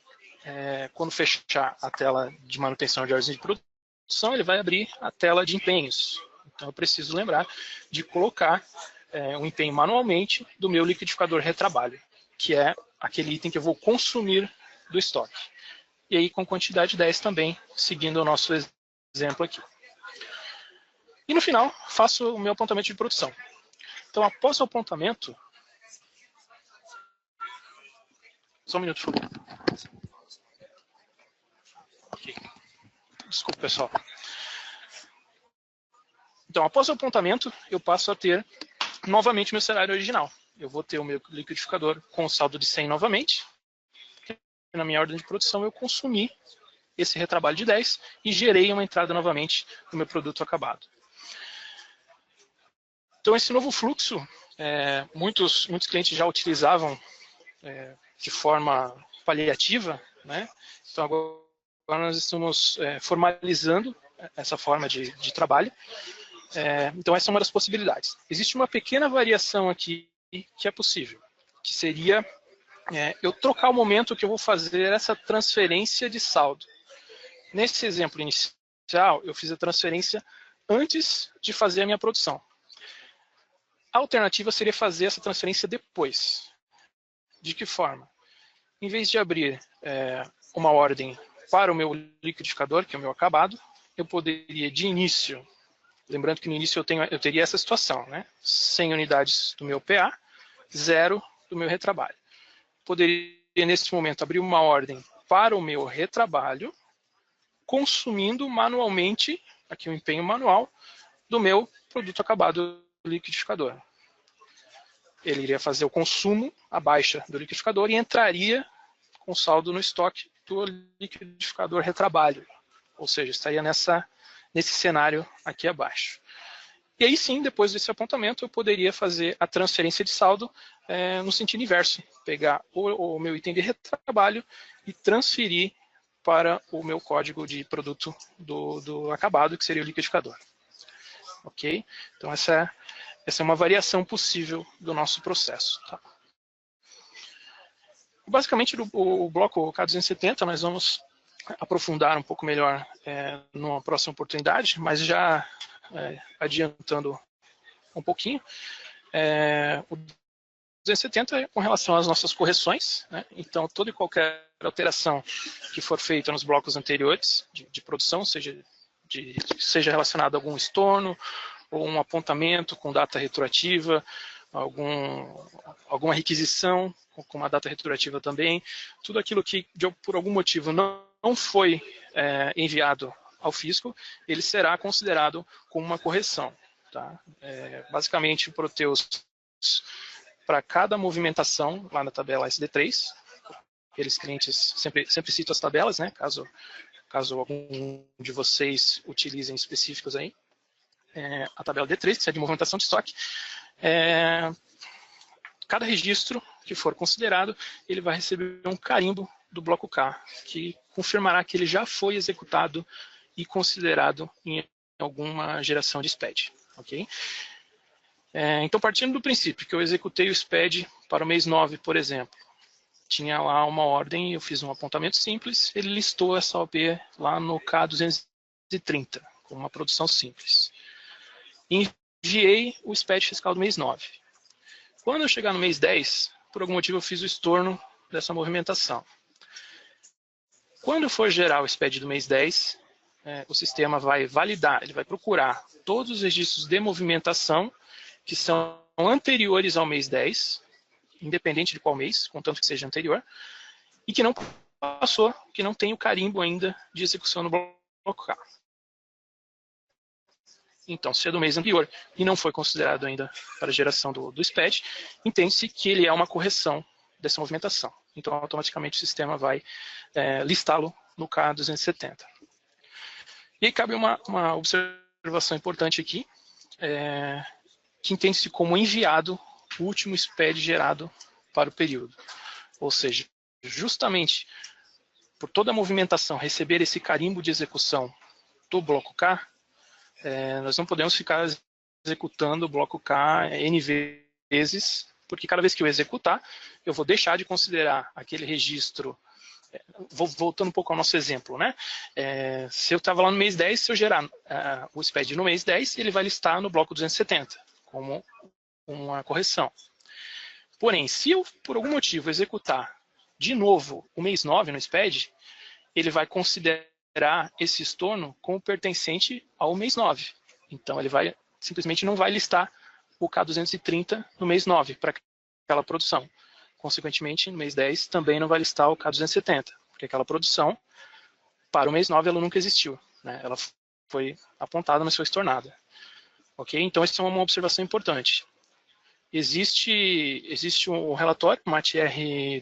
quando fechar a tela de manutenção de ordens de produção, ele vai abrir a tela de empenhos. Então, eu preciso lembrar de colocar o empenho manualmente do meu liquidificador retrabalho, que é aquele item que eu vou consumir do estoque. E aí com quantidade 10 também, seguindo o nosso exemplo aqui. E no final, faço o meu apontamento de produção. Então, após o apontamento, Só um minuto, por favor. Okay. Desculpa, pessoal. Então, após o apontamento, eu passo a ter novamente meu cenário original. Eu vou ter o meu liquidificador com o saldo de 100 novamente. Na minha ordem de produção, eu consumi esse retrabalho de 10 e gerei uma entrada novamente no meu produto acabado. Então, esse novo fluxo, muitos clientes já utilizavam de forma paliativa, né? Então, agora nós estamos formalizando essa forma de trabalho. Então, essa é uma das possibilidades. Existe uma pequena variação aqui que é possível, que seria eu trocar o momento que eu vou fazer essa transferência de saldo. Nesse exemplo inicial, eu fiz a transferência antes de fazer a minha produção. A alternativa seria fazer essa transferência depois. De que forma? Em vez de abrir uma ordem para o meu liquidificador, que é o meu acabado, eu poderia de início, lembrando que no início eu teria essa situação, né? 100 unidades do meu PA, 0 do meu retrabalho. Poderia, nesse momento, abrir uma ordem para o meu retrabalho, consumindo manualmente, aqui o empenho manual, do meu produto acabado do liquidificador. Ele iria fazer o consumo, a baixa do liquidificador e entraria com saldo no estoque do liquidificador retrabalho. Ou seja, estaria nesse cenário aqui abaixo. E aí sim, depois desse apontamento, eu poderia fazer a transferência de saldo no sentido inverso. Pegar o meu item de retrabalho e transferir para o meu código de produto do acabado, que seria o liquidificador. Ok? Então, essa é uma variação possível do nosso processo. Tá? Basicamente, o bloco K270, nós vamos aprofundar um pouco melhor numa próxima oportunidade, mas já adiantando um pouquinho. O 270 é com relação às nossas correções, né? Então, toda e qualquer alteração que for feita nos blocos anteriores de produção, seja relacionada a algum estorno, ou um apontamento com data retroativa, alguma requisição com uma data retroativa também, tudo aquilo que por algum motivo não foi enviado ao fisco, ele será considerado como uma correção. Tá? Basicamente, o Proteus, para cada movimentação lá na tabela SD3, aqueles clientes sempre citam as tabelas, né? Caso algum de vocês utilizem específicos aí, a tabela D3, que é de movimentação de estoque, cada registro que for considerado, ele vai receber um carimbo do bloco K, que confirmará que ele já foi executado e considerado em alguma geração de SPED. Okay? Então, partindo do princípio que eu executei o SPED para o mês 9, por exemplo, tinha lá uma ordem, eu fiz um apontamento simples, ele listou essa OP lá no K230, com uma produção simples. Enviei o SPED fiscal do mês 9. Quando eu chegar no mês 10, por algum motivo eu fiz o estorno dessa movimentação. Quando eu for gerar o SPED do mês 10, o sistema vai validar, ele vai procurar todos os registros de movimentação que são anteriores ao mês 10, independente de qual mês, contanto que seja anterior, e que não passou, que não tem o carimbo ainda de execução no bloco K. Então, se é do mês anterior e não foi considerado ainda para a geração do SPED, entende-se que ele é uma correção dessa movimentação. Então, automaticamente o sistema vai listá-lo no K270. E aí cabe uma observação importante aqui, que entende-se como enviado o último SPED gerado para o período. Ou seja, justamente por toda a movimentação receber esse carimbo de execução do bloco K, nós não podemos ficar executando o bloco K N vezes, porque cada vez que eu executar, eu vou deixar de considerar aquele registro. Voltando um pouco ao nosso exemplo, né? Se eu estava lá no mês 10, se eu gerar o SPED no mês 10, ele vai listar no bloco 270, como uma correção. Porém, se eu, por algum motivo, executar de novo o mês 9 no SPED, ele vai considerar esse estorno como pertencente ao mês 9. Então, ele simplesmente não vai listar o K230 no mês 9 para aquela produção. consequentemente, no mês 10 também não vai listar o K270, porque aquela produção, para o mês 9, ela nunca existiu, né? Ela foi apontada, mas foi estornada. Ok? Então, essa é uma observação importante. Existe um relatório, MATR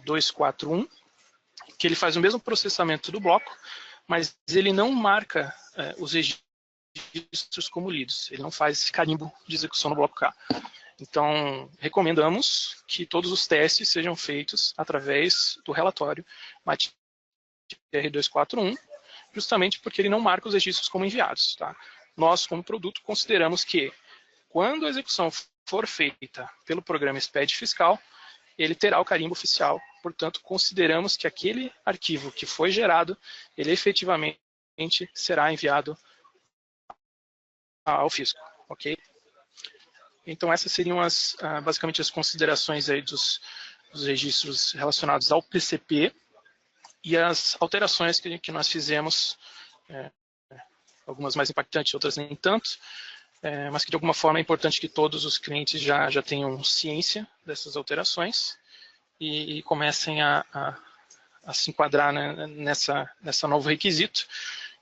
241, que ele faz o mesmo processamento do bloco, mas ele não marca os registros como lidos. Ele não faz esse carimbo de execução no bloco K. Então, recomendamos que todos os testes sejam feitos através do relatório MATR 241, justamente porque ele não marca os registros como enviados. Tá? Nós, como produto, consideramos que quando a execução for feita pelo programa SPED fiscal, ele terá o carimbo oficial. Portanto, consideramos que aquele arquivo que foi gerado, ele efetivamente será enviado ao fisco. Ok? Então, essas seriam basicamente as considerações aí dos registros relacionados ao PCP e as alterações que nós fizemos, algumas mais impactantes, outras nem tanto, mas que de alguma forma é importante que todos os clientes já tenham ciência dessas alterações e comecem a se enquadrar, né, nessa novo requisito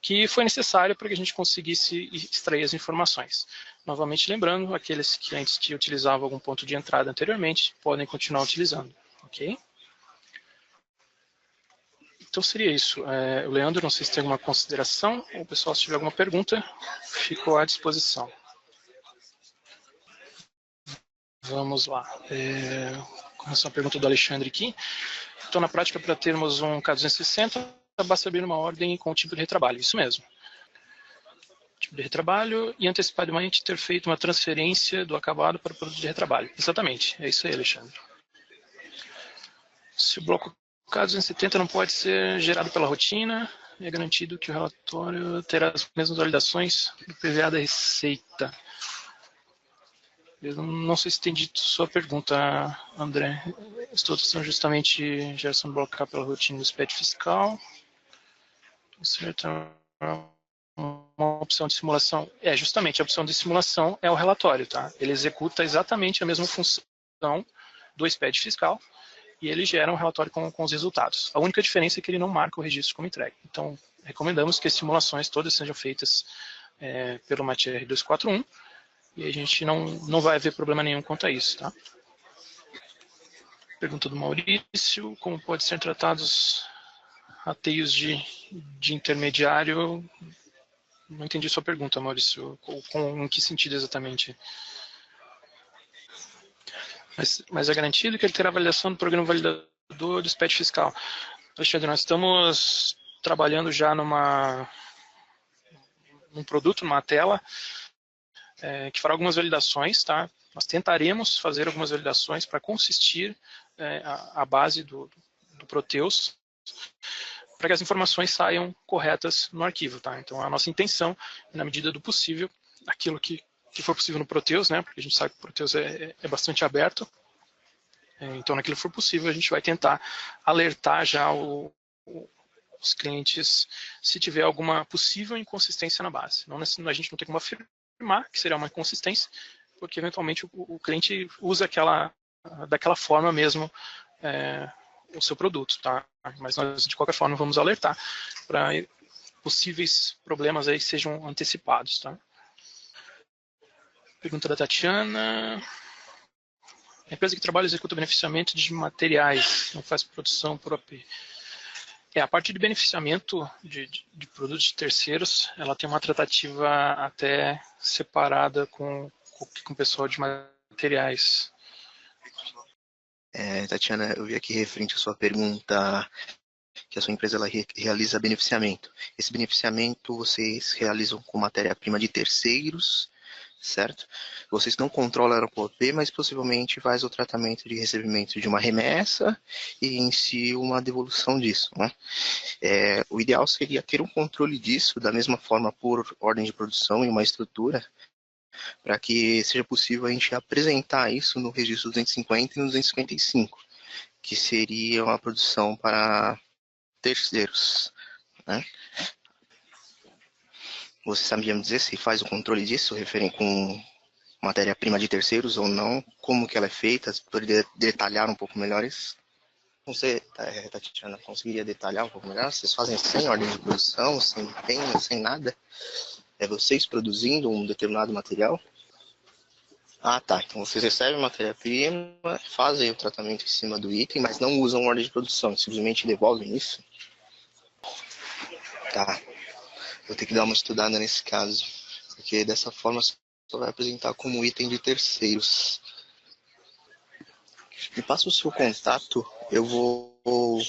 que foi necessário para que a gente conseguisse extrair as informações. Novamente lembrando, aqueles clientes que utilizavam algum ponto de entrada anteriormente podem continuar utilizando. Ok? Então seria isso. O Leandro, não sei se tem alguma consideração, ou o pessoal, se tiver alguma pergunta, fico à disposição. Vamos lá. Com relação à pergunta do Alexandre aqui. Então, na prática, para termos um K260, basta abrir uma ordem com o tipo de retrabalho. Isso mesmo. Tipo de retrabalho e antecipadamente ter feito uma transferência do acabado para o produto de retrabalho. Exatamente. É isso aí, Alexandre. Se o bloco K270 não pode ser gerado pela rotina, é garantido que o relatório terá as mesmas validações do PVA da Receita. Eu não sei se entendi sua pergunta, André. Estou testando justamente geração do bloco K pela rotina do SPED fiscal. Certo. Uma opção de simulação. Justamente, a opção de simulação é o relatório, tá? Ele executa exatamente a mesma função do SPED fiscal e ele gera um relatório com os resultados. A única diferença é que ele não marca o registro como entregue. Então, recomendamos que as simulações todas sejam feitas pelo MATR 241 e a gente não vai haver problema nenhum quanto a isso, tá? Pergunta do Maurício, como pode ser tratados rateios de intermediário? Não entendi sua pergunta, Maurício. Em que sentido exatamente? Mas é garantido que ele terá validação do programa validador do SPED fiscal. Alexandre, nós estamos trabalhando já num produto, numa tela, que fará algumas validações, tá? Nós tentaremos fazer algumas validações para consistir a base do Proteus, para que as informações saiam corretas no arquivo, tá? Então, a nossa intenção, na medida do possível, aquilo que for possível no Proteus, né? Porque a gente sabe que o Proteus é bastante aberto. Então, naquilo que for possível, a gente vai tentar alertar já os clientes se tiver alguma possível inconsistência na base. A gente não tem como afirmar que seria uma inconsistência, porque eventualmente o cliente usa daquela forma mesmo o seu produto, tá? Mas nós, de qualquer forma, vamos alertar para possíveis problemas aí sejam antecipados, tá? Pergunta da Tatiana. A empresa que trabalha executa beneficiamento de materiais, não faz produção própria. A parte de beneficiamento de produtos de terceiros, ela tem uma tratativa até separada com o pessoal de materiais. Tatiana, eu vi aqui referente à sua pergunta que a sua empresa ela realiza beneficiamento. Esse beneficiamento vocês realizam com matéria-prima de terceiros, certo? Vocês não controlam a POP, mas possivelmente faz o tratamento de recebimento de uma remessa e em si uma devolução disso, né? O ideal seria ter um controle disso da mesma forma por ordem de produção e uma estrutura para que seja possível a gente apresentar isso no registro 250 e no 255, que seria uma produção para terceiros, né? Você sabia me dizer se faz o controle disso, referente com matéria-prima de terceiros ou não? Como que ela é feita? Você poderia detalhar um pouco melhor isso? Você, Tatiana, conseguiria detalhar um pouco melhor? Vocês fazem sem ordem de produção, sem empenho, sem nada? É vocês produzindo um determinado material? Ah, tá. Então vocês recebem matéria-prima, fazem o tratamento em cima do item, mas não usam ordem de produção, simplesmente devolvem isso? Tá. Vou ter que dar uma estudada nesse caso, porque dessa forma só vai apresentar como item de terceiros. Me passa o seu contato, eu vou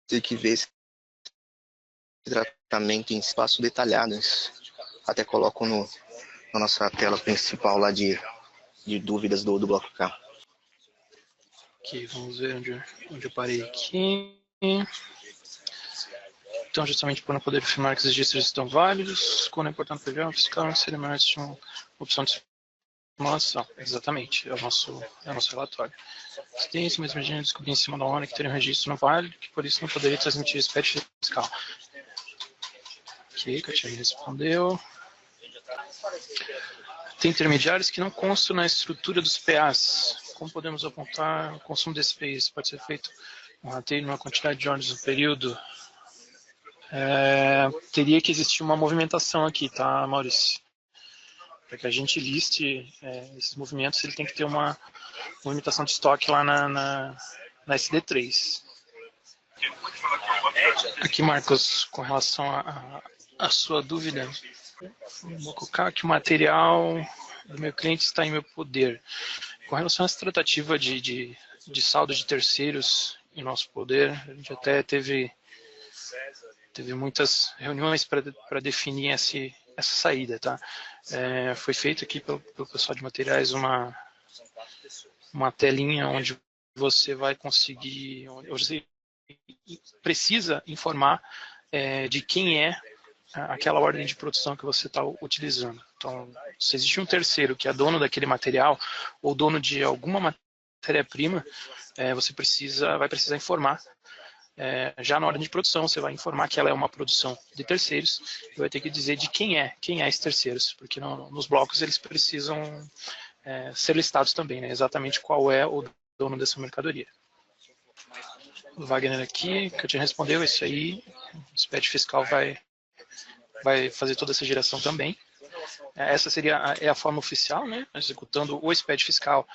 ter que ver esse tratamento em espaço detalhado. Até coloco na nossa tela principal lá de dúvidas do bloco K. Aqui, vamos ver onde eu parei aqui. Então, justamente por não poder afirmar que os registros estão válidos, quando é importante pegar, fiscal seria mais de uma opção de simulação. Exatamente, é o nosso relatório. Existência, mas imagina descobrir em cima da hora que teria um registro não válido, que por isso não poderia transmitir esse patch fiscal. Ok, Katia respondeu. Tem intermediários que não constam na estrutura dos PAs. Como podemos apontar o consumo desse PAs? Pode ser feito um rateio numa quantidade de ordens no período? Teria que existir uma movimentação aqui, tá, Maurício? Para que a gente liste esses movimentos, ele tem que ter uma movimentação de estoque lá na SD3. Aqui, Marcos, com relação à sua dúvida, vou colocar que o material do meu cliente está em meu poder. Com relação a essa tratativa de saldo de terceiros em nosso poder, a gente até teve muitas reuniões para definir essa saída, tá? Foi feito aqui pelo pessoal de materiais uma telinha onde você vai conseguir, você precisa informar de quem é aquela ordem de produção que você está utilizando. Então, se existe um terceiro que é dono daquele material ou dono de alguma matéria-prima, você vai precisar informar. Já na ordem de produção, você vai informar que ela é uma produção de terceiros e vai ter que dizer de quem é esses terceiros, porque nos blocos eles precisam ser listados também, né, exatamente qual é o dono dessa mercadoria. O Wagner aqui, que eu tinha respondeu, esse aí, o SPED fiscal vai fazer toda essa geração também. Essa seria a forma oficial, né, executando o SPED fiscal,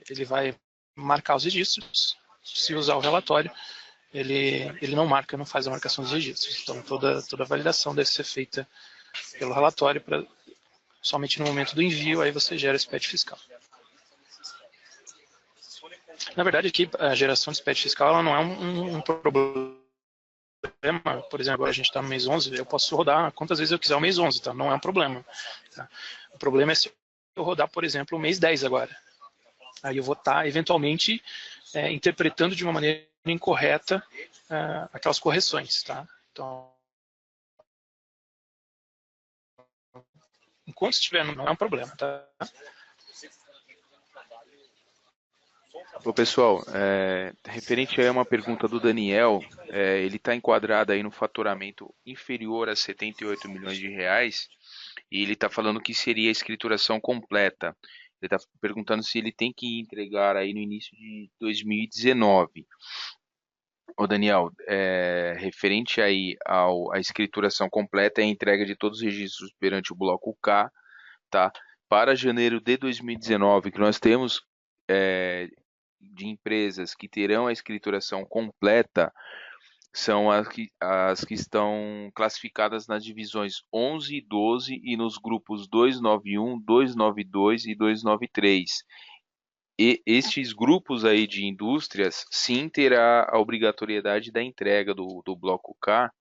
ele vai marcar os registros, se usar o relatório, ele não marca, não faz a marcação dos registros. Então, toda a validação deve ser feita pelo relatório, somente no momento do envio, aí você gera esse PET fiscal. Na verdade, aqui, a geração de PET fiscal ela não é um problema. Por exemplo, agora a gente está no mês 11, eu posso rodar quantas vezes eu quiser o mês 11, tá? Não é um problema. Tá? O problema é se eu rodar, por exemplo, o mês 10 agora. Aí eu vou estar, eventualmente, interpretando de uma maneira incorreta aquelas correções, tá? Então, enquanto estiver, não é um problema, tá? Ô, pessoal, referente a uma pergunta do Daniel, ele está enquadrado aí no faturamento inferior a 78 milhões de reais e ele está falando que seria a escrituração completa. Ele está perguntando se ele tem que entregar aí no início de 2019. Ô Daniel, referente aí à escrituração completa e a entrega de todos os registros perante o bloco K, tá? Para janeiro de 2019, que nós temos de empresas que terão a escrituração completa, são as que estão classificadas nas divisões 11 e 12 e nos grupos 291, 292 e 293. E estes grupos aí de indústrias, sim, terá a obrigatoriedade da entrega do bloco K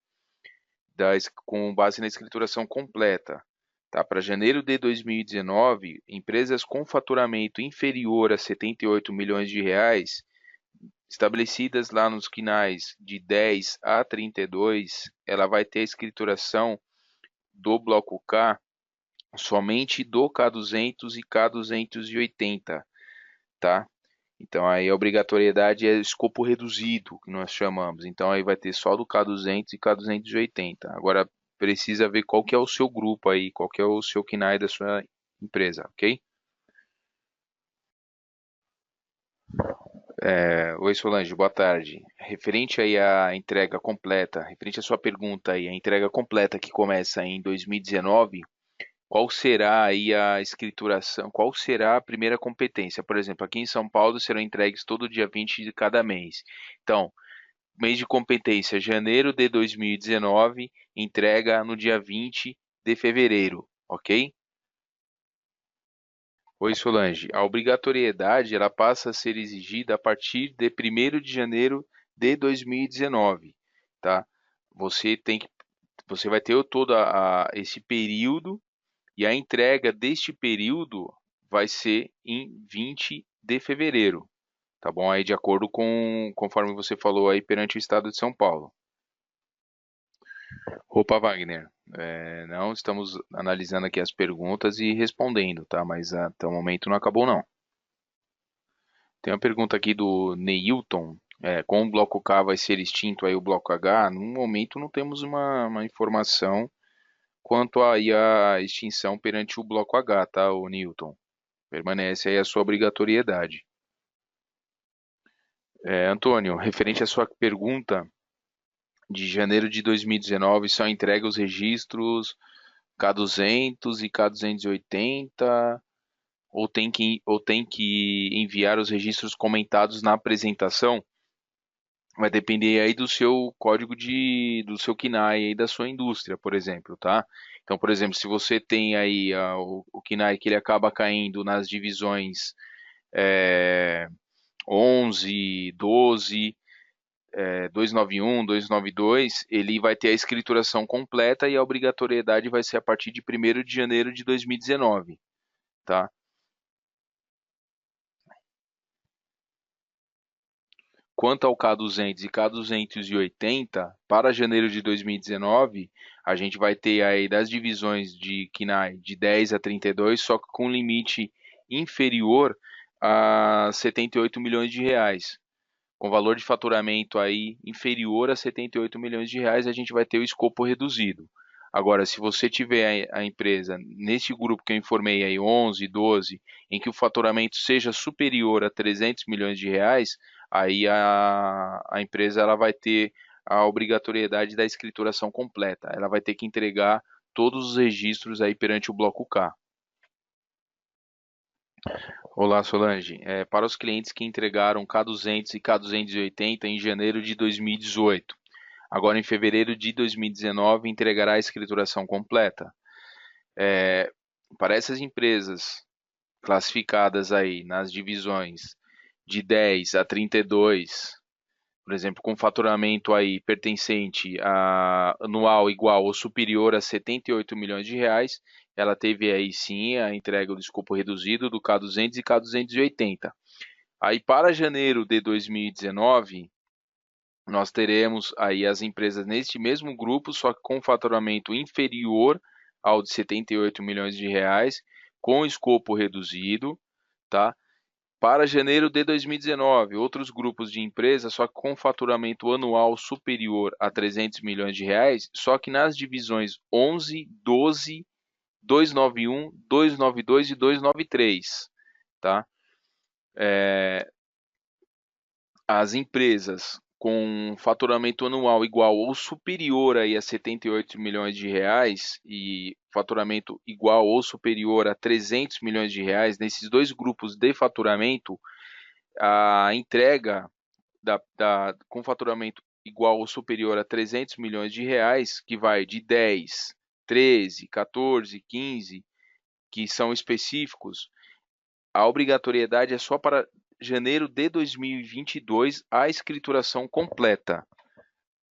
com base na escrituração completa. Tá? Para janeiro de 2019, empresas com faturamento inferior a 78 milhões de reais, estabelecidas lá nos quinais de 10 a 32, ela vai ter a escrituração do bloco K somente do K200 e K280. Tá? Então aí a obrigatoriedade é escopo reduzido, que nós chamamos. Então aí vai ter só do K200 e K280. Agora precisa ver qual que é o seu grupo aí, qual que é o seu KNAI da sua empresa, ok? Oi, Solange, boa tarde. Referente aí à entrega completa, referente à sua pergunta aí, a entrega completa que começa em 2019, qual será aí a escrituração, qual será a primeira competência? Por exemplo, aqui em São Paulo serão entregues todo dia 20 de cada mês. Então, mês de competência, janeiro de 2019, entrega no dia 20 de fevereiro, ok? Oi, Solange. A obrigatoriedade ela passa a ser exigida a partir de 1º de janeiro de 2019, tá? Você tem que, você vai ter todo esse período e a entrega deste período vai ser em 20 de fevereiro, tá bom? Aí de acordo com conforme você falou aí perante o Estado de São Paulo. Opa, Wagner. Não, estamos analisando aqui as perguntas e respondendo, tá? Mas até o momento não acabou, não. Tem uma pergunta aqui do Neilton. Com o bloco K vai ser extinto aí o bloco H? No momento não temos uma informação quanto aí a extinção perante o bloco H, tá, o Newton? Permanece aí a sua obrigatoriedade. Antônio, referente à sua pergunta, de janeiro de 2019 só entrega os registros K200 e K280 ou tem que enviar os registros comentados na apresentação? Vai depender aí do seu do seu KNAI aí da sua indústria, por exemplo, tá? Então, por exemplo, se você tem aí o KNAI que ele acaba caindo nas divisões 11, 12, 291, 292, ele vai ter a escrituração completa e a obrigatoriedade vai ser a partir de 1º de janeiro de 2019, tá? Quanto ao K200 e K280, para janeiro de 2019, a gente vai ter aí das divisões de KNAI de 10 a 32, só que com limite inferior a 78 milhões de reais. Com valor de faturamento aí inferior a 78 milhões de reais, a gente vai ter o escopo reduzido. Agora, se você tiver a empresa neste grupo que eu informei aí, 11, 12, em que o faturamento seja superior a 300 milhões de reais, aí a empresa ela vai ter a obrigatoriedade da escrituração completa. Ela vai ter que entregar todos os registros aí perante o bloco K. Olá, Solange. Para os clientes que entregaram K200 e K280 em janeiro de 2018, agora em fevereiro de 2019 entregará a escrituração completa. Para essas empresas classificadas aí nas divisões de 10 a 32, por exemplo, com faturamento aí pertencente a anual igual ou superior a 78 milhões de reais, ela teve aí sim a entrega do escopo reduzido do K200 e K280. Aí para janeiro de 2019, nós teremos aí as empresas neste mesmo grupo, só que com faturamento inferior ao de 78 milhões de reais, com escopo reduzido, tá? Para janeiro de 2019, outros grupos de empresas, só que com faturamento anual superior a 300 milhões de reais, só que nas divisões 11, 12, 291, 292 e 293, tá? As empresas com faturamento anual igual ou superior aí a 78 milhões de reais e faturamento igual ou superior a 300 milhões de reais, nesses dois grupos de faturamento, a entrega com faturamento igual ou superior a 300 milhões de reais, que vai de 10, 13, 14, 15, que são específicos, a obrigatoriedade é só para janeiro de 2022 a escrituração completa.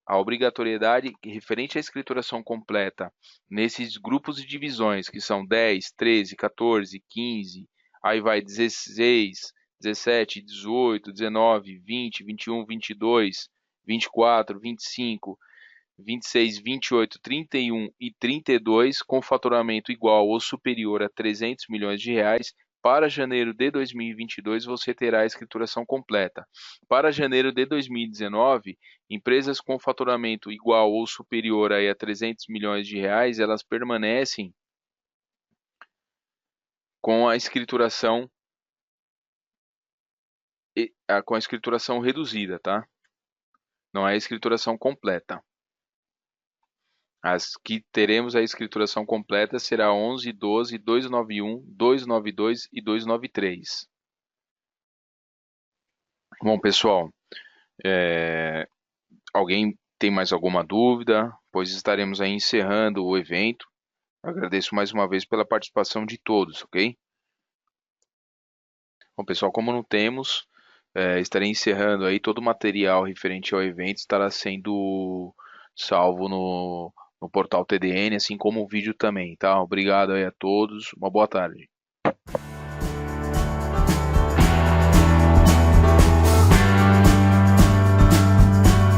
A obrigatoriedade referente à escrituração completa nesses grupos de divisões, que são 10, 13, 14, 15, aí vai 16, 17, 18, 19, 20, 21, 22, 24, 25, 26, 28, 31 e 32, com faturamento igual ou superior a 300 milhões de reais, para janeiro de 2022 você terá a escrituração completa. Para janeiro de 2019, empresas com faturamento igual ou superior a 300 milhões de reais, elas permanecem com a escrituração com a escrituração reduzida, tá? Não é a escrituração completa. As que teremos a escrituração completa será 11, 12, 291, 292 e 293. Bom, pessoal, alguém tem mais alguma dúvida? Pois estaremos aí encerrando o evento. Agradeço mais uma vez pela participação de todos, ok? Bom, pessoal, como não temos, estarei encerrando aí todo o material referente ao evento estará sendo salvo no portal TDN, assim como o vídeo também, tá? Obrigado aí a todos, uma boa tarde.